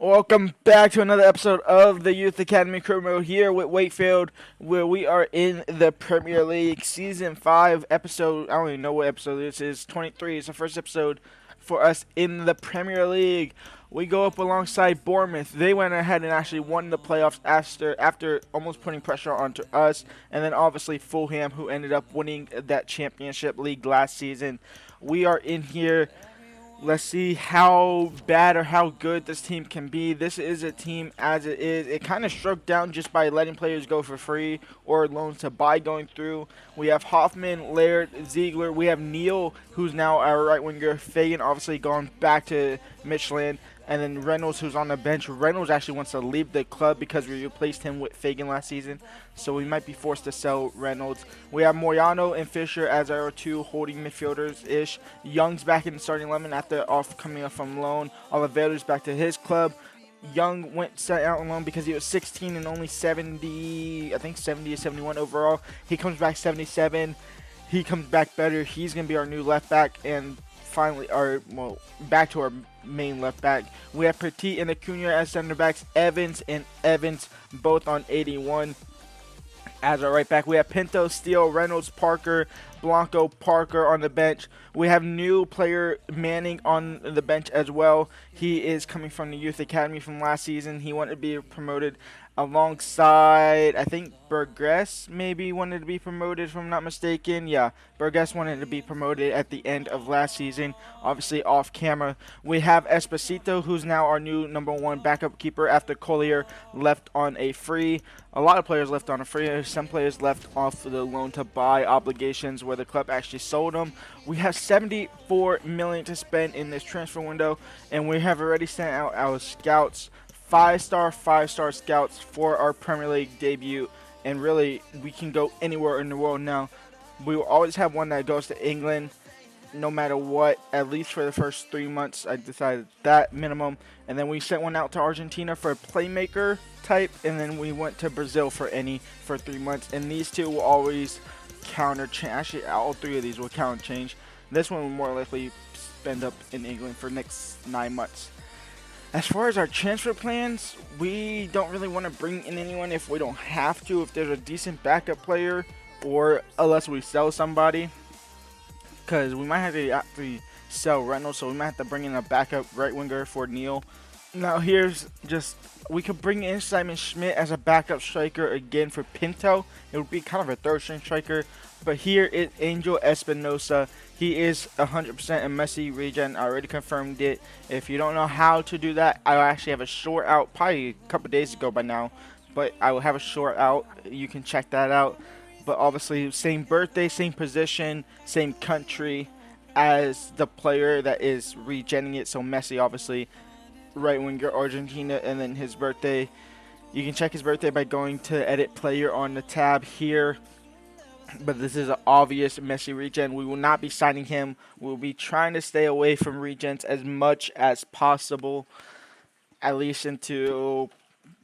Welcome back to another episode of the Youth Academy Crew Mode here with Wakefield, where we are in the Premier League Season 5 episode. I don't even know what episode this is. 23 is the first episode for us in the Premier League. We go up alongside Bournemouth. They went ahead and actually won the playoffs after almost putting pressure onto us. And then obviously Fulham, who ended up winning that championship league last season. We are in here. Let's see how bad or how good this team can be. This is a team as it is. It kind of struck down just by letting players go for free or loans to buy going through. We have Hoffman, Laird, Ziegler. We have Neal, who's now our right winger. Fagan obviously gone back to Michelin. And then Reynolds, who's on the bench. Reynolds actually wants to leave the club because we replaced him with Fagan last season. So we might be forced to sell Reynolds. We have Moyano and Fisher as our two holding midfielders-ish. Young's back in the starting 11 after coming up from loan. Oliveira's back to his club. Young went set out on loan because he was 16 and only 70, I think 70 or 71 overall. He comes back 77. He comes back better. He's going to be our new left back. And finally, back to our main left back. We have Petit and Acuna as center backs. Evans and Evans both on 81 as our right back. We have Pinto, Steele, Reynolds, Parker, Blanco, Parker on the bench. We have new player Manning on the bench as well. He is coming from the Youth Academy from last season. He wanted to be promoted alongside, I think Burgess maybe wanted to be promoted if I'm not mistaken. Yeah, Burgess wanted to be promoted at the end of last season, obviously off camera. We have Esposito, who's now our new #1 backup keeper after Collier left on a free. A lot of players left on a free. Some players left off the loan to buy obligations where the club actually sold them. We have $74 million to spend in this transfer window, and we have already sent out our scouts. Five-star scouts for our Premier League debut, and really we can go anywhere in the world now. We will always have one that goes to England no matter what, at least for the first 3 months. I decided that minimum, and then we sent one out to Argentina for a playmaker type, and then we went to Brazil for 3 months, and these two will always counter change. Actually, all three of these will counter change. This one will more likely spend up in England for the next 9 months. As far as our transfer plans, we don't really want to bring in anyone if we don't have to, if there's a decent backup player, or unless we sell somebody. Because we might have to actually sell Reynolds, so we might have to bring in a backup right winger for Neal. Now here's just, we could bring in Simon Schmidt as a backup striker again for Pinto. It would be kind of a third string striker. But here is Angel Espinosa. He is 100% a Messi regen. I already confirmed it. If you don't know how to do that, I actually have a short out, probably a couple days ago by now. But I will have a short out. You can check that out. But obviously, same birthday, same position, same country as the player that is regenning it. So Messi, obviously, right winger Argentina, and then his birthday. You can check his birthday by going to edit player on the tab here. But this is an obvious Messi regen. We will not be signing him. We'll be trying to stay away from regens as much as possible, at least into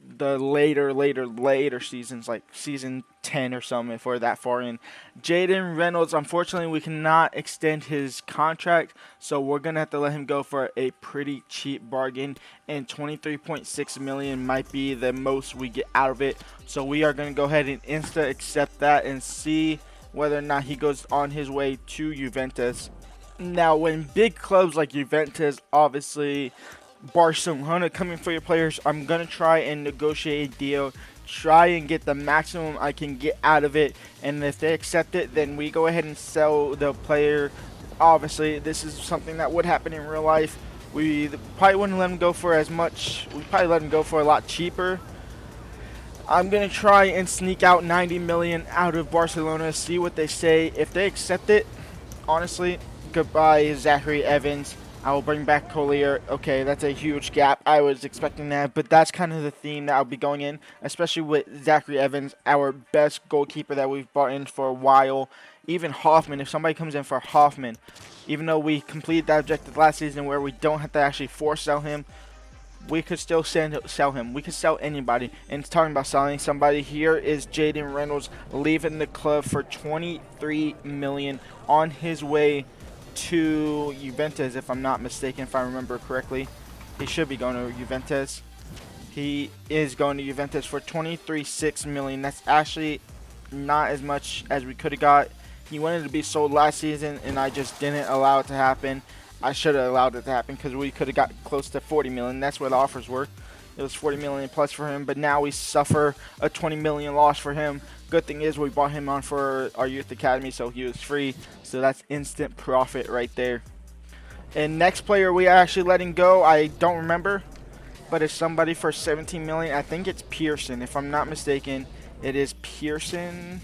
the later seasons, like season 10 or something, if we're that far in. Jaden Reynolds, unfortunately, we cannot extend his contract, so we're going to have to let him go for a pretty cheap bargain, and $23.6 million might be the most we get out of it. So we are going to go ahead and accept that and see whether or not he goes on his way to Juventus. Now, when big clubs like Juventus, obviously Barcelona coming for your players, I'm going to try and negotiate a deal, try and get the maximum I can get out of it, and if they accept it, then we go ahead and sell the player. Obviously, this is something that would happen in real life. We probably wouldn't let him go for as much. We probably let him go for a lot cheaper. I'm going to try and sneak out 90 million out of Barcelona, see what they say. If they accept it, honestly, goodbye Zachary Evans. I will bring back Collier. Okay, that's a huge gap. I was expecting that, but that's kind of the theme that I'll be going in, especially with Zachary Evans, our best goalkeeper that we've brought in for a while. Even Hoffman, if somebody comes in for Hoffman, even though we completed that objective last season where we don't have to actually force sell him, we could still sell him. We could sell anybody. And talking about selling somebody, here is Jaden Reynolds leaving the club for $23 million on his way to Juventus, if I'm not mistaken, if I remember correctly. He should be going to Juventus. He is going to Juventus for 23.6 million. That's actually not as much as we could have got. He wanted to be sold last season, and I just didn't allow it to happen. I should have allowed it to happen because we could have got close to 40 million. That's what the offers were. It was 40 million plus for him, but now we suffer a 20 million loss for him. Good thing is we bought him on for our youth academy, so he was free. So that's instant profit right there. And next player we are actually letting go, I don't remember, but it's somebody for 17 million. I think it's Pearson, if I'm not mistaken. It is Pearson.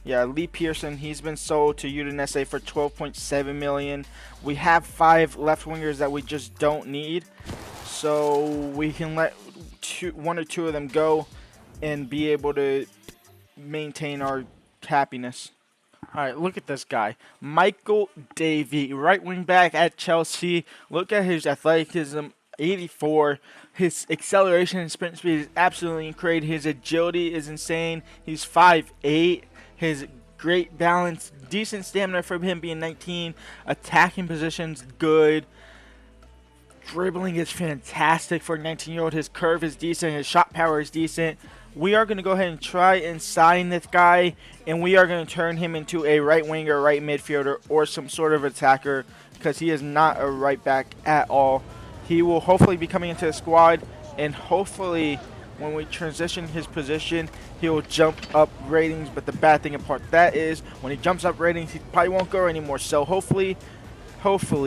Yeah, Lee Pearson. He's been sold to Udinese for 12.7 million. We have 5 left wingers that we just don't need, so we can let one or two of them go and be able to maintain our happiness. All right, look at this guy, Michael Davey, right wing back at Chelsea. Look at his athleticism, 84. His acceleration and sprint speed is absolutely incredible. His agility is insane. He's 5'8". His great balance, decent stamina for him being 19. Attacking positions, good. Dribbling is fantastic for a 19-year-old. His curve is decent. His shot power is decent. We are going to go ahead and try and sign this guy, and we are going to turn him into a right winger, right midfielder, or some sort of attacker, because he is not a right back at all. He will hopefully be coming into the squad, and hopefully when we transition his position, he will jump up ratings. But the bad thing about that is when he jumps up ratings, he probably won't grow anymore. So hopefully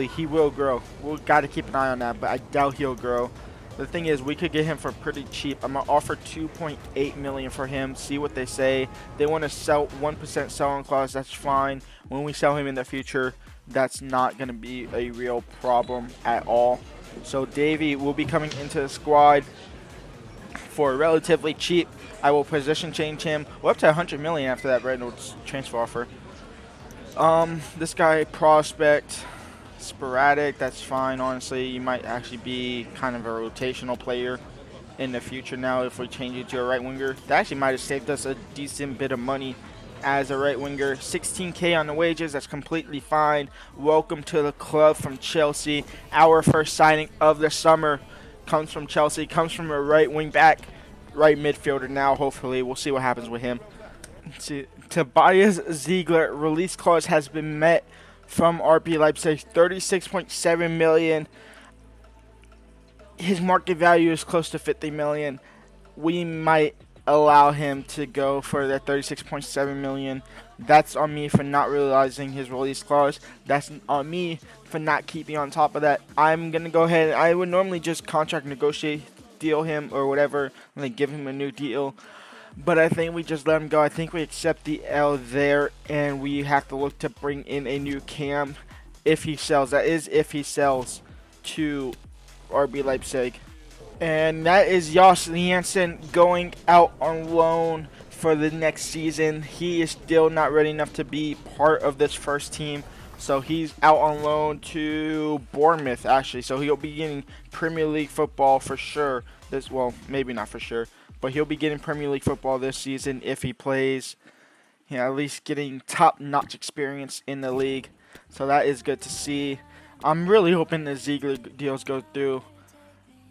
he will grow. We'll got to keep an eye on that, but I doubt he'll grow. The thing is, we could get him for pretty cheap. I'm going to offer 2.8 million for him, see what they say. They want to sell 1% sell-on clause, that's fine. When we sell him in the future, that's not going to be a real problem at all. So Davey will be coming into the squad for relatively cheap. I will position change him. We're up to 100 million after that Reynolds transfer offer. This guy, prospect, sporadic, that's fine. Honestly, you might actually be kind of a rotational player in the future now if we change it to a right winger. That actually might have saved us a decent bit of money as a right winger. 16K on the wages, that's completely fine. Welcome to the club from Chelsea. Our first signing of the summer comes from Chelsea, comes from a right wing back, right midfielder now. Hopefully we'll see what happens with him. Let's see. Tobias Ziegler, release clause has been met from RB Leipzig, 36.7 million. His market value is close to 50 million. We might allow him to go for that 36.7 million. That's on me for not realizing his release clause. That's on me for not keeping on top of that. I'm gonna go ahead. I would normally just contract negotiate, deal him or whatever, and then give him a new deal. But I think we just let him go. I think we accept the L there, and we have to look to bring in a new cam if he sells. That is if he sells to RB Leipzig. And that is Josh Janssen going out on loan for the next season. He is still not ready enough to be part of this first team. So he's out on loan to Bournemouth, actually. So he'll be getting Premier League football for sure. Well, maybe not for sure. But he'll be getting Premier League football this season if he plays. Yeah, at least getting top-notch experience in the league. So that is good to see. I'm really hoping the Ziegler deals go through.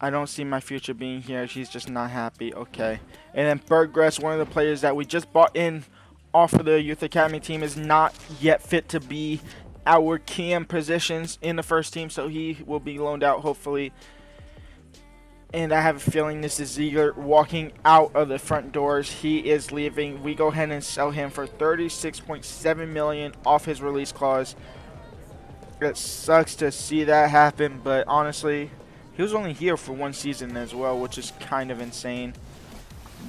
I don't see my future being here. She's just not happy. Okay. And then Berggress, one of the players that we just bought in off of the Youth Academy team, is not yet fit to be our cam positions in the first team. So he will be loaned out, hopefully. And I have a feeling this is Ziegler walking out of the front doors. He is leaving. We go ahead and sell him for 36.7 million off his release clause. It sucks to see that happen, but honestly, he was only here for one season as well, which is kind of insane.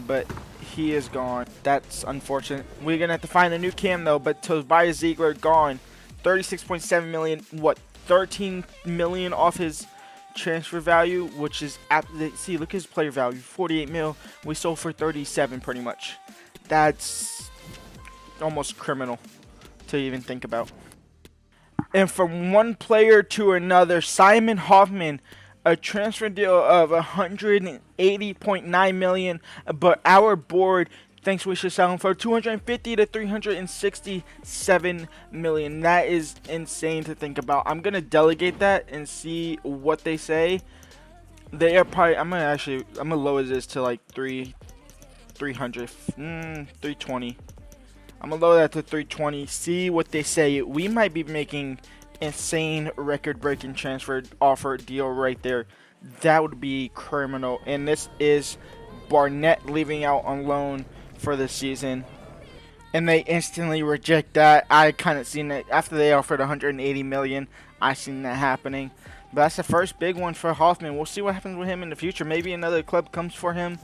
But he is gone. That's unfortunate. We're going to have to find a new cam, though. But Tobias Ziegler, gone. 36.7 million. What? 13 million off his transfer value, which is... See, look at his player value. 48 mil. We sold for 37 pretty much. That's almost criminal to even think about. And from one player to another, Simon Hoffman, a transfer deal of 180.9 million, but our board thinks we should sell him for 250 to 367 million. That is insane to think about. I'm gonna delegate that and see what they say. They are probably. I'm gonna lower this to like 300, 320. I'm gonna lower that to 320. See what they say. We might be making insane record-breaking transfer offer deal right there. That would be criminal. And this is Barnett leaving out on loan for the season, and they instantly reject that. I kind of seen it after they offered 180 million. I seen that happening. But that's the first big one for Hoffman. We'll see what happens with him in the future. Maybe another club comes for him.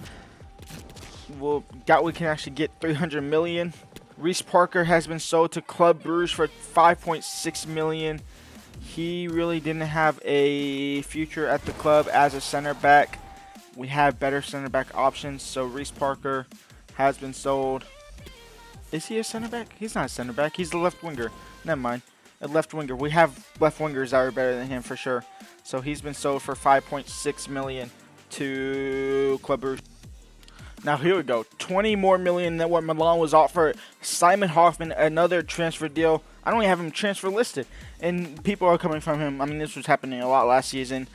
We'll doubt we can actually get 300 million. Reece Parker has been sold to Club Brugge for 5.6 million. He really didn't have a future at the club as a center back. We have better center back options, so Reece Parker has been sold. Is he a center back? He's not a center back. He's the left winger. Never mind. A left winger. We have left wingers that are better than him for sure. So he's been sold for 5.6 million to Club Brugge. Now here we go. 20 more million than what Milan was offered. Simon Hoffman, another transfer deal. I don't even have him transfer listed, and people are coming from him. I mean, this was happening a lot last season.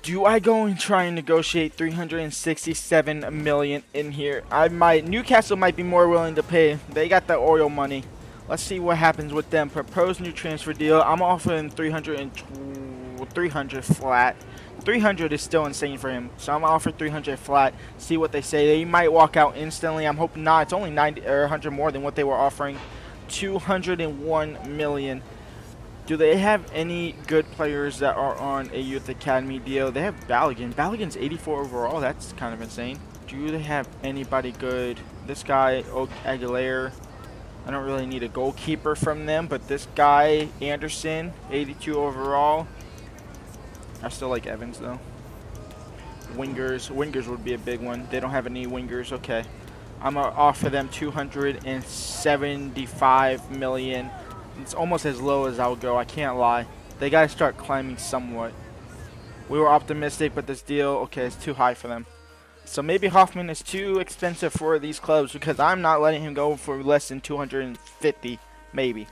Do I go and try and negotiate 367 million in here? Newcastle might be more willing to pay. They got the oil money. Let's see what happens with them. Proposed new transfer deal. I'm offering 300 flat. 300 is still insane for him, so I'm gonna offer 300 flat. See what they say. They might walk out instantly. I'm hoping not. It's only 90 or 100 more than what they were offering. 201 million. Do they have any good players that are on a youth academy deal? They have Balogun. Balogun's 84 overall. That's kind of insane. Do they have anybody good? This guy, Aguilera. I don't really need a goalkeeper from them, but this guy, Anderson, 82 overall. I still like Evans, though. Wingers. Wingers would be a big one. They don't have any wingers. Okay. I'm going to offer them 275 million. It's almost as low as I'll go. I can't lie. They got to start climbing somewhat. We were optimistic, but this deal, okay, it's too high for them. So maybe Hoffman is too expensive for these clubs, because I'm not letting him go for less than 250, maybe.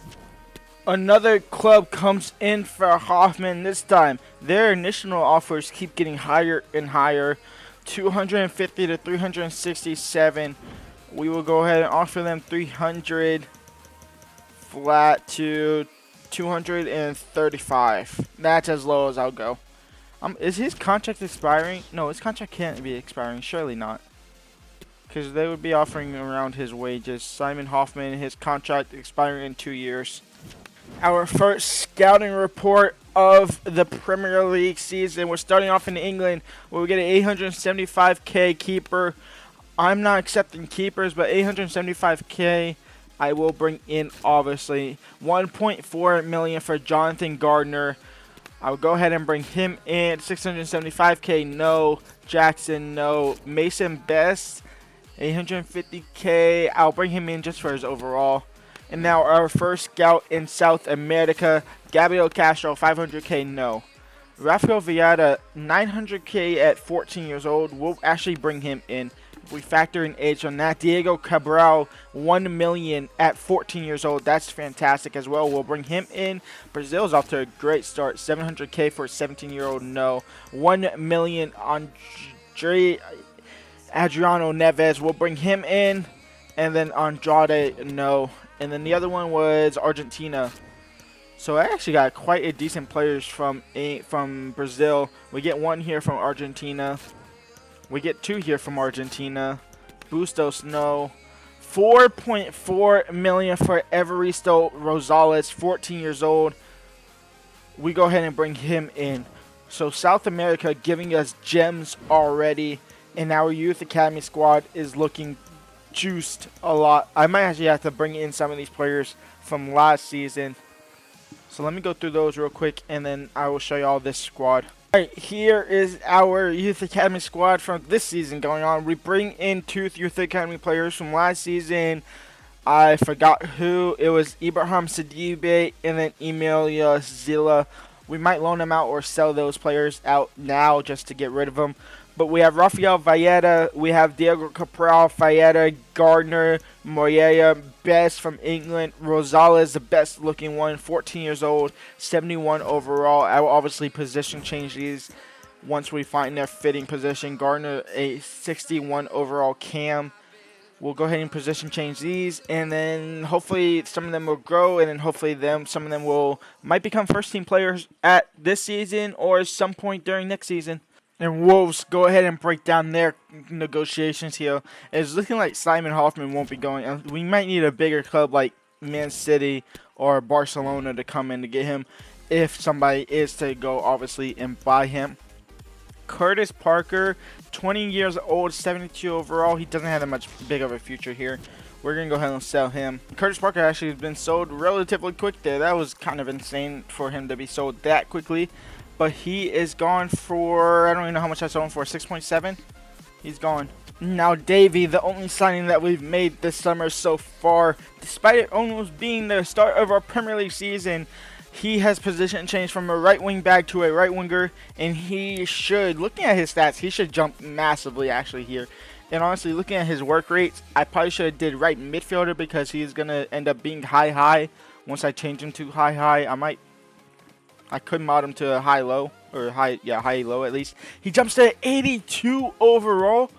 Another club comes in for Hoffman this time. Their initial offers keep getting higher and higher. 250 to 367. We will go ahead and offer them 300 flat to 235. That's as low as I'll go. Is his contract expiring? No, his contract can't be expiring. Surely not. Because they would be offering around his wages. Simon Hoffman, his contract expiring in 2 years. Our first scouting report of the Premier League season. We're starting off in England, where we get an 875k keeper. I'm not accepting keepers, but 875k I will bring in, obviously. 1.4 million for Jonathan Gardner. I'll go ahead and bring him in. 675k, no. Jackson, no. Mason Best, 850k. I'll bring him in just for his overall. And now our first scout in South America, Gabriel Castro, 500k, no. Rafael Villada, 900k at 14 years old. We'll actually bring him in. If we factor in age on that. Diego Cabral, 1 million at 14 years old. That's fantastic as well. We'll bring him in. Brazil's off to a great start. 700k for a 17-year-old, no. 1 million on Adriano Neves. We'll bring him in. And then Andrade, no. And then the other one was Argentina. So I actually got quite a decent players from Brazil. We get one here from Argentina. We get two here from Argentina. Bustos, no. 4.4 million for Evaristo Rosales, 14 years old. We go ahead and bring him in. So South America giving us gems already. And our youth academy squad is looking juiced a lot. I might actually have to bring in some of these players from last season. So let me go through those real quick, and then I will show you all this squad. Alright, here is our youth academy squad from this season going on. We bring in two youth academy players from last season. I forgot who. It was Ibrahim Sidibe and then Emilia Zilla. We might loan them out or sell those players out now just to get rid of them. But we have Rafael Valletta, we have Diego Cabral, Valletta, Gardner, Moyea, Best from England, Rosales, the best looking one, 14 years old, 71 overall. I will obviously position change these. once we find their fitting position. Gardner, a 61 overall cam. We'll go ahead and position change these, and then hopefully some of them will grow, and then hopefully some of them might become first team players at this season or some point during next season. And Wolves go ahead and break down their negotiations here. It's looking like Simon Hoffman won't be going. We might need a bigger club like Man City or Barcelona to come in to get him, if somebody is to go obviously and buy him. Curtis Parker, 20 years old, 72 overall. He doesn't have that much big of a future here. We're going to go ahead and sell him. Curtis Parker actually has been sold relatively quick there. That was kind of insane for him to be sold that quickly. But he is gone for, I don't even know how much I sold him for, 6.7? He's gone. Now Davey, the only signing that we've made this summer so far, despite it almost being the start of our Premier League season, he has position changed from a right wing back to a right winger, and he should, looking at his stats, he should jump massively actually here. And honestly, looking at his work rates, I probably should have did right midfielder because he's going to end up being high. Once I change him to high, I could mod him to a high-low, or high-low at least. He jumps to 82 overall.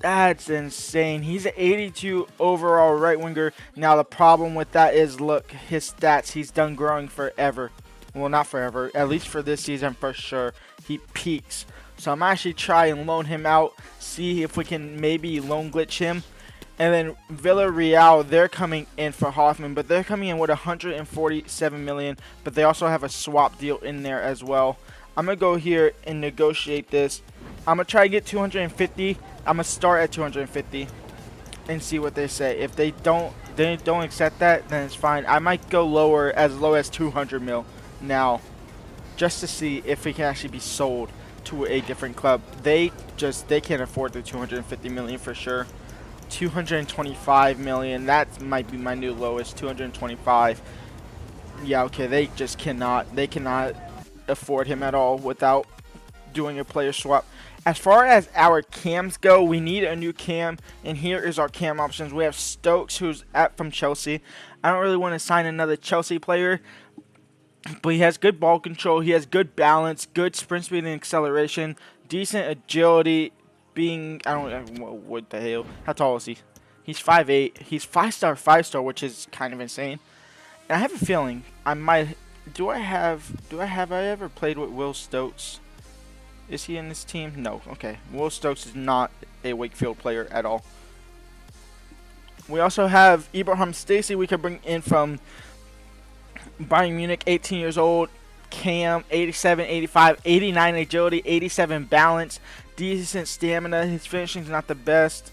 That's insane. He's an 82 overall right winger. Now the problem with that is, look, his stats. He's done growing forever. Well, not forever. At least for this season for sure. He peaks. So I'm actually trying and loan him out. See if we can maybe loan glitch him. And then Villarreal, they're coming in for Hoffman, but they're coming in with 147 million. But they also have a swap deal in there as well. I'm going to go here and negotiate this. I'm going to try to get 250. I'm going to start at 250 and see what they say. If they don't accept that, then it's fine. I might go lower, as low as 200 mil now, just to see if we can actually be sold to a different club. They can't afford the 250 million for sure. 225 million, that might be my new lowest. 225. Yeah, okay, they cannot afford him at all without doing a player swap. As far as our cams go, we need a new cam, and here is our cam options. We have Stokes, who's from Chelsea. I don't really want to sign another Chelsea player, but he has good ball control, he has good balance, good sprint speed and acceleration, decent agility, I don't know, what the hell, how tall is he? He's 5'8", he's 5-star, which is kind of insane. And I have a feeling do I ever played with Will Stokes? Is he in this team? No. Okay. Will Stokes is not a Wakefield player at all. We also have Ibrahim Stacey we could bring in from Bayern Munich, 18 years old. Cam, 87, 85, 89 agility, 87 balance, decent stamina. His finishing is not the best.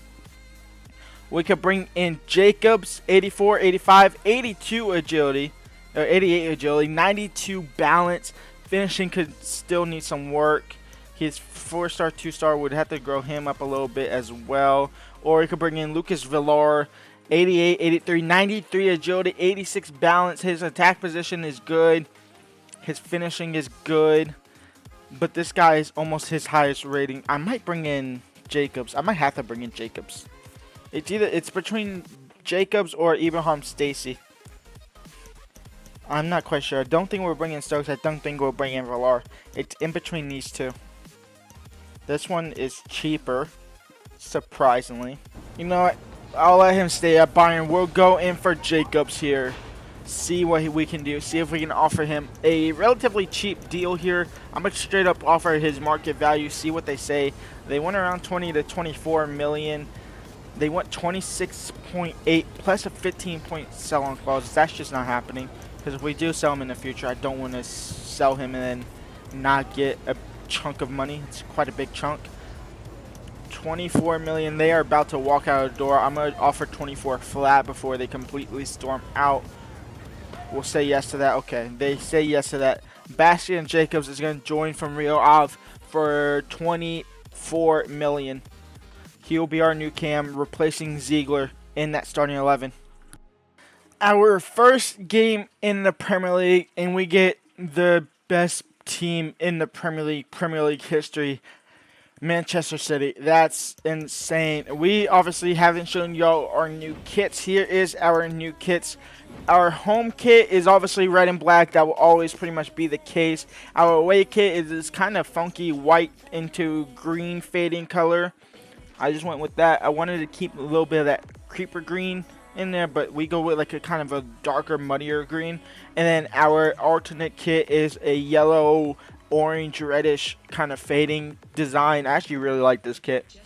We could bring in Jacobs, 84, 85, 82 agility, or 88 agility, 92 balance. Finishing could still need some work. His 4-star, 2-star would have to grow him up a little bit as well. Or we could bring in Lucas Villar, 88, 83, 93 agility, 86 balance. His attack position is good. His finishing is good. But this guy is almost his highest rating. I might bring in Jacobs. I might have to bring in Jacobs. It's between Jacobs or Ibrahim Stacey. I'm not quite sure. I don't think we're bringing Stokes. I don't think we're bringing Villar. It's in between these two. This one is cheaper, surprisingly. You know what? I'll let him stay at Bayern. We'll go in for Jacobs here. See what we can do. See if we can offer him a relatively cheap deal here. I'm going to straight up offer his market value. See what they say. They went around 20 to 24 million. They want 26.8 plus a 15-point sell-on clause. That's just not happening. Because if we do sell him in the future, I don't want to sell him and then not get a chunk of money. It's quite a big chunk. 24 million. They are about to walk out the door. I'm going to offer 24 flat before they completely storm out. We'll say yes to that. Okay, they say yes to that. Bastian Jacobs is going to join from Rio Ave for 24 million. He'll be our new cam, replacing Ziegler in that starting 11. Our first game in the Premier League, and we get the best team in the Premier League history. Manchester City. That's insane. We obviously haven't shown y'all our new kits. Here is our new kits. Our home kit is obviously red and black. That will always pretty much be the case. Our away kit is this kind of funky white into green fading color. I just went with that. I wanted to keep a little bit of that creeper green in there, but we go with like a kind of a darker, muddier green. And then our alternate kit is a yellow, orange, reddish kind of fading design. I actually really like this kit.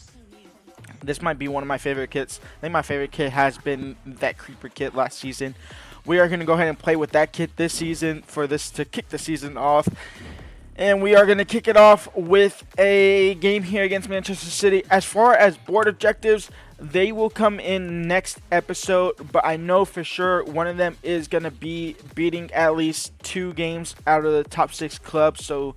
This might be one of my favorite kits. I think my favorite kit has been that creeper kit last season. We are going to go ahead and play with that kit this season for this to kick the season off. And we are going to kick it off with a game here against Manchester City. As far as board objectives, they will come in next episode. But I know for sure one of them is going to be beating at least 2 games out of the top 6 clubs. So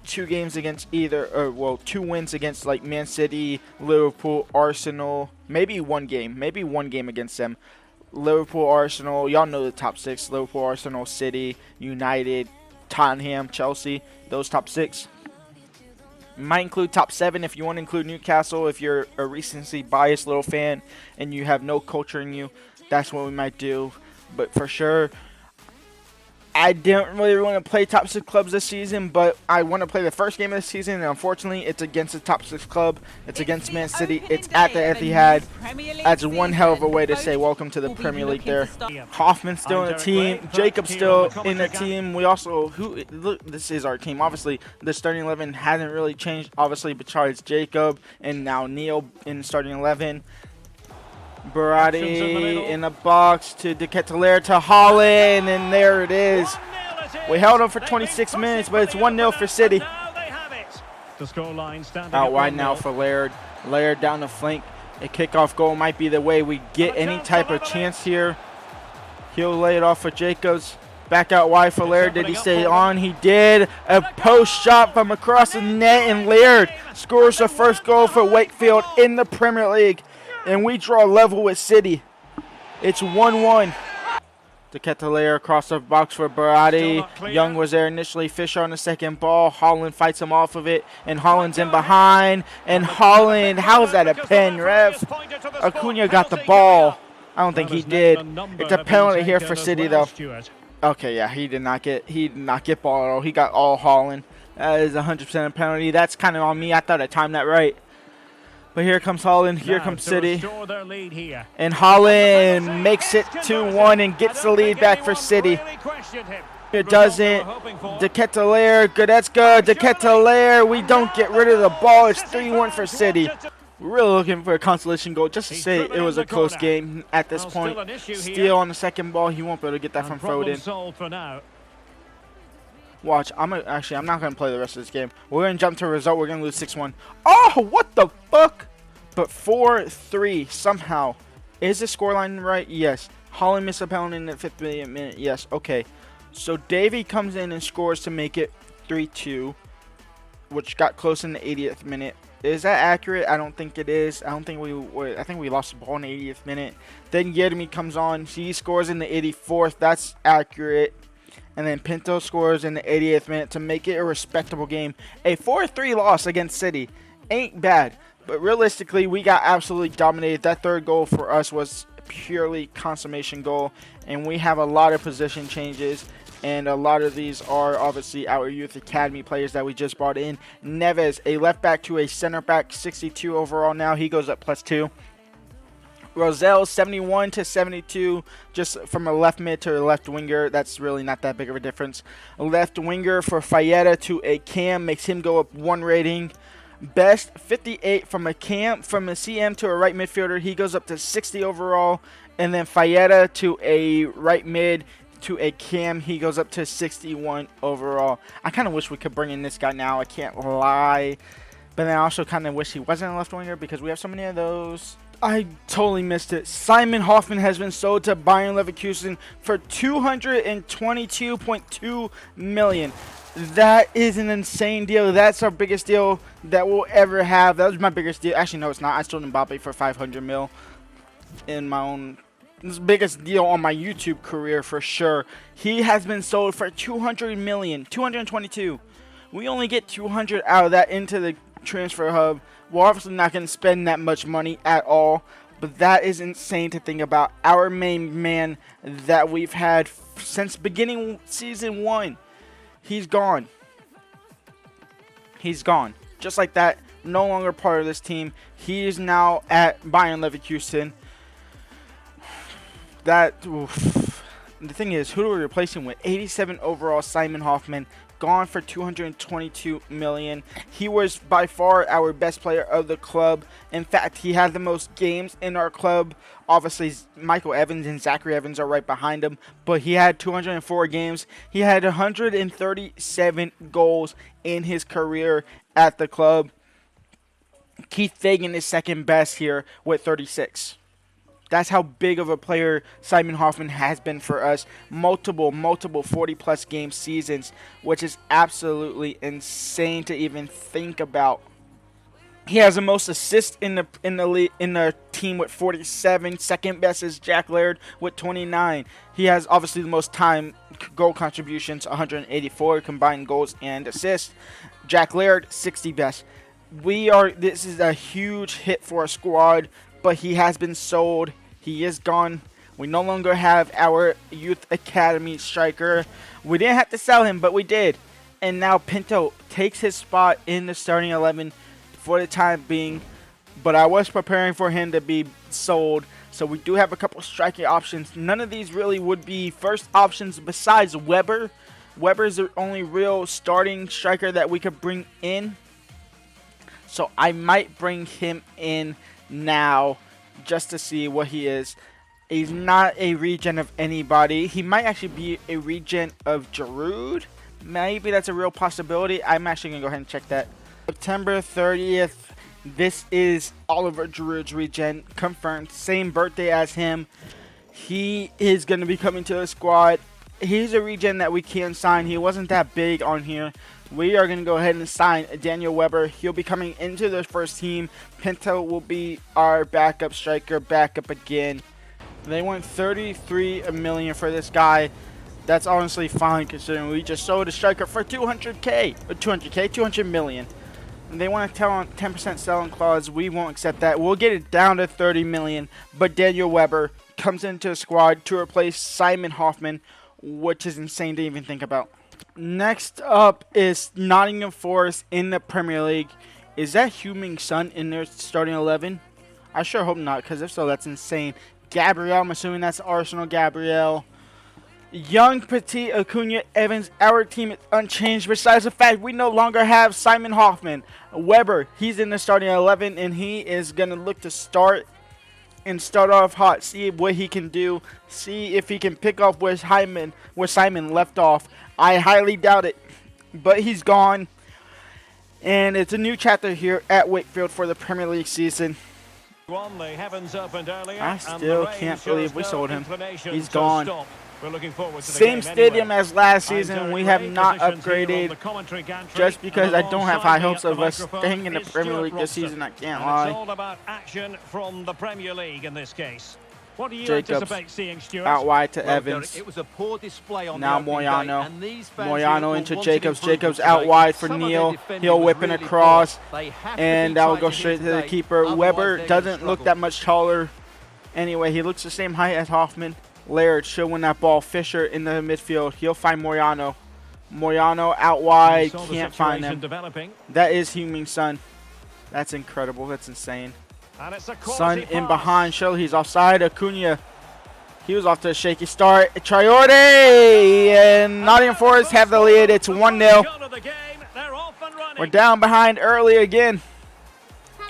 2 games against either, or well, 2 wins against like Man City, Liverpool, Arsenal. Maybe one game against them. Liverpool, Arsenal, y'all know the top 6. Liverpool, Arsenal, City, United, Tottenham, Chelsea, those top 6. Might include top 7 if you want to include Newcastle. If you're a recency biased little fan and you have no culture in you, that's what we might do. But for sure, I didn't really want to play top 6 clubs this season, but I want to play the first game of the season, and unfortunately, it's against the top 6 club. It's against Man City. It's at the Etihad. That's one hell of a way to say welcome to the Premier League there. Hoffman's still in the team. Jacob's still in the team. We also, look, this is our team. Obviously, the starting 11 hasn't really changed, obviously, besides Jacob and now Neil in the starting 11. Berardi in the box to De Ketelaere to Haaland, and there it is. We held him for 26 minutes, but it's 1-0 for City. Out wide now for Laird. Laird down the flank. A kickoff goal might be the way we get any type of chance here. He'll lay it off for Jacobs. Back out wide for Laird. Did he stay on? He did. A post shot from across the net, and Laird scores the first goal for Wakefield in the Premier League. And we draw level with City. It's 1-1. De Ketelaere across the box for Berardi. Young was there initially. Fisher on the second ball. Haaland fights him off of it. And Haaland's in behind. And Haaland, how is that a pen, ref? Acuna got the ball. I don't think he did. It's a penalty here for City, though. Okay, yeah, he did not get ball at all. He got all Haaland. That is 100% a penalty. That's kind of on me. I thought I timed that right. But here comes Haaland, here comes City, and Haaland makes it 2-1 and gets the lead back for City. It doesn't. De Ketelaere, good, that's good. De Ketelaere, we don't get rid of the ball. It's 3-1 for City. We're really looking for a consolation goal just to say it was a close game at this point. Steele on the second ball, he won't be able to get that from Foden. Watch, I'm not going to play the rest of this game. We're going to jump to a result. We're going to lose 6-1. Oh, what the fuck? But 4-3 somehow. Is the scoreline right? Yes. Haaland missed a penalty in the 50th minute. Yes. Okay. So Davey comes in and scores to make it 3-2, which got close in the 80th minute. Is that accurate? I don't think it is. I think we lost the ball in the 80th minute. Then Yeremy comes on. He scores in the 84th. That's accurate. And then Pinto scores in the 80th minute to make it a respectable game. A 4-3 loss against City ain't bad. But realistically, we got absolutely dominated. That third goal for us was purely consummation goal. And we have a lot of position changes. And a lot of these are obviously our youth academy players that we just brought in. Neves, a left back to a center back, 62 overall now. He goes up +2. Rosell, 71 to 72, just from a left mid to a left winger. That's really not that big of a difference. A left winger for Fayeta to a cam makes him go up 1 rating. Best, 58 from a CM to a right midfielder. He goes up to 60 overall. And then Fayeta to a right mid to a cam. He goes up to 61 overall. I kind of wish we could bring in this guy now. I can't lie. But then I also kind of wish he wasn't a left winger because we have so many of those. I totally missed it. Simon Hoffman has been sold to Bayern Leverkusen for $222.2 million. That is an insane deal. That's our biggest deal that we'll ever have. That was my biggest deal. Actually, no, it's not. I sold Mbappe for 500 mil in my own. This is the biggest deal on my YouTube career for sure. He has been sold for 200 million, 222. We only get 200 out of that into the transfer hub. We're obviously not going to spend that much money at all, but that is insane to think about. Our main man that we've had since beginning season 1, he's gone. He's gone. Just like that, no longer part of this team. He is now at Bayern Leverkusen. The thing is, who do we replace him with? 87 overall, Simon Hoffman, gone for 222 million. He was by far our best player of the club. In fact, he had the most games in our club. Obviously, Michael Evans and Zachary Evans are right behind him, but he had 204 games. He had 137 goals in his career at the club. Keith Fagan is second best here with 36. That's how big of a player Simon Hoffman has been for us. Multiple 40-plus game seasons, which is absolutely insane to even think about. He has the most assists in the team with 47. Second best is Jack Laird with 29. He has obviously the most goal contributions, 184 combined goals and assists. Jack Laird, 60 best. This is a huge hit for our squad, but he has been sold. He is gone. We no longer have our youth academy striker. We didn't have to sell him, but we did. And now Pinto takes his spot in the starting 11 for the time being. But I was preparing for him to be sold. So we do have a couple striking options. None of these really would be first options besides Weber. Weber is the only real starting striker that we could bring in. So I might bring him in now just to see what he is. He's not a regen of anybody. He might actually be a regen of Giroud. Maybe that's a real possibility. I'm actually going to go ahead and check that. September 30th. This is Oliver Giroud's regen. Confirmed. Same birthday as him. He is going to be coming to the squad. He's a regen that we can sign. He wasn't that big on here. We are going to go ahead and sign Daniel Weber. He'll be coming into the first team. Pinto will be our backup striker, backup again. They want 33 million for this guy. That's honestly fine considering we just sold a striker for 200 million. And they want a 10% selling clause. We won't accept that. We'll get it down to 30 million. But Daniel Weber comes into the squad to replace Simon Hoffman, which is insane to even think about. Next up is Nottingham Forest in the Premier League. Is that Heung-min Son in their starting 11? I sure hope not, because if so, that's insane. Gabriel, I'm assuming that's Arsenal Gabriel. Young, Petit, Acuna, Evans. Our team is unchanged besides the fact we no longer have Simon Hoffman. Weber, he's in the starting 11, and he is going to look to start off hot. See what he can do. See if he can pick up where Simon left off. I highly doubt it, but he's gone. And it's a new chapter here at Wakefield for the Premier League season. I still can't believe we sold him. He's gone. Same stadium as last season. We have not upgraded just because I don't have high hopes of us staying in the Premier League this season. I can't lie. It's all about action from the Premier League in this case. What do you Jacobs anticipate seeing, Stuart? out wide to Evans. It was a poor display on now the Moyano. Moyano into Jacobs. Jacobs out wide for Neal. He'll whip in across. And that will go straight to the keeper. Weber doesn't look that much taller. Anyway, he looks the same height as Hoffman. Laird should win that ball. Fisher in the midfield. He'll find Moyano. Moyano out wide. Can't find him. That is Heung-min Son. That's incredible. That's insane. Son in behind. Show he's offside. Acuna. He was off to a shaky start. Traore and Nottingham Forest have the lead. It's 1-0. We're down behind early again.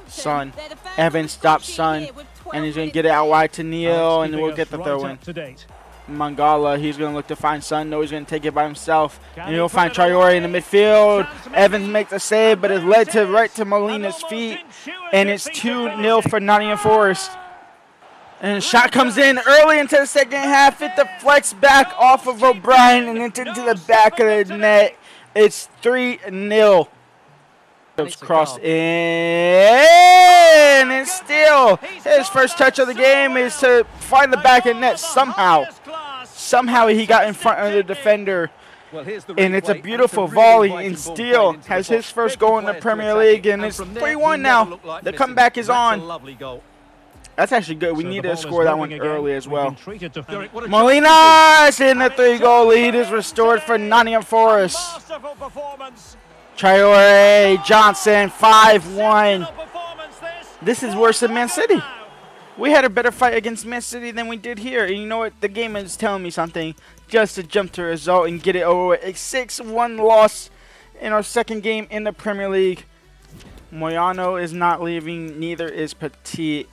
Son. Evans stops Son. And he's going to get it out wide to Neal. And we'll get the throw in. Mangala, he's going to look to find Son. No, he's going to take it by himself. And he'll find Traore in the midfield. Evans makes a save, but it's led to right to Molina's feet. And it's 2-0 for Nottingham Forest. And the shot comes in early into the second half. It deflects back off of O'Brien and into the back of the net. It's 3-0. It's crossed in, and still his first touch of the game is to find the back of net somehow. Somehow he got in front of the defender, Well, here's the And it's a replay, beautiful and it's a really volley, inviting and ball Steele played into has the his box. first Great goal in the players to Premier attack League, it. and it's from there, 3-1 he now. never looked like The missing. comeback is That's on. a lovely goal. That's actually good. We So needed the to ball score is that one moving again. early as We've well. been treated to What a Molina's in the 3-goal lead is restored for Nottingham Forest. Masterful performance. Traore Johnson, 5-1. Exceptional performance This is worse than Man City. We had a better fight against Man City than we did here. And you know what? The game is telling me something. Just to jump to a result and get it over with. A 6-1 loss in our second game in the Premier League. Moyano is not leaving. Neither is Petit.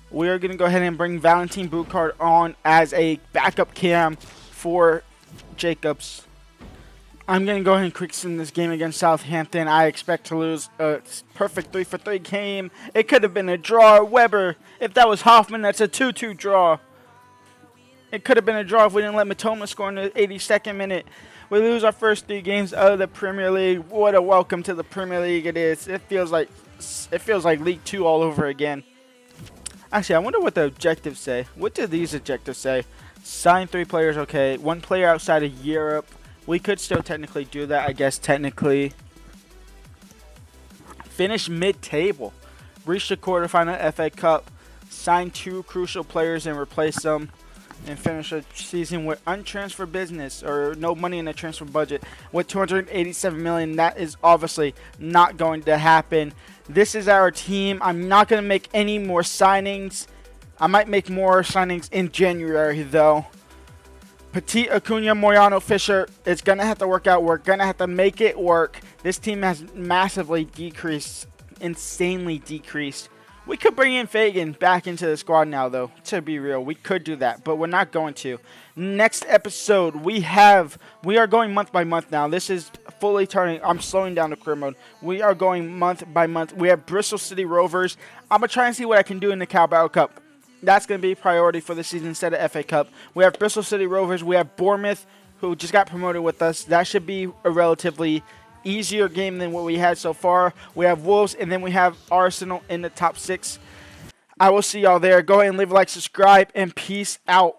We are going to go ahead and bring Valentin Bucard on as a backup cam for Jacobs. I'm going to go ahead and quick sim this game against Southampton. I expect to lose a perfect 3-for-3 game. It could have been a draw. Weber, if that was Hoffman, that's a 2-2 draw. It could have been a draw if we didn't let Matoma score in the 82nd minute. We lose our first 3 games of the Premier League. What a welcome to the Premier League it is. It feels like League 2 all over again. Actually, I wonder what the objectives say. What do these objectives say? Sign 3 players, okay. 1 player outside of Europe. We could still technically do that, I guess, technically. Finish mid-table. Reach the quarterfinal FA Cup. Sign 2 crucial players and replace them. And finish a season with untransfer business or no money in the transfer budget with $287 million. That is obviously not going to happen. This is our team. I'm not going to make any more signings. I might make more signings in January, though. Petit, Acuna, Moyano, Fisher, it's going to have to work out. We're going to have to make it work. This team has massively decreased, insanely decreased. We could bring in Fagan back into the squad now, though, to be real. We could do that, but we're not going to. Next episode, we are going month by month now. This is fully turning. I'm slowing down the career mode. We are going month by month. We have Bristol City Rovers. I'm going to try and see what I can do in the Carabao Cup. That's going to be a priority for the season instead of FA Cup. We have Bristol City Rovers. We have Bournemouth, who just got promoted with us. That should be a relatively easier game than what we had so far. We have Wolves, and then we have Arsenal in the top 6. I will see y'all there. Go ahead and leave a like, subscribe, and peace out.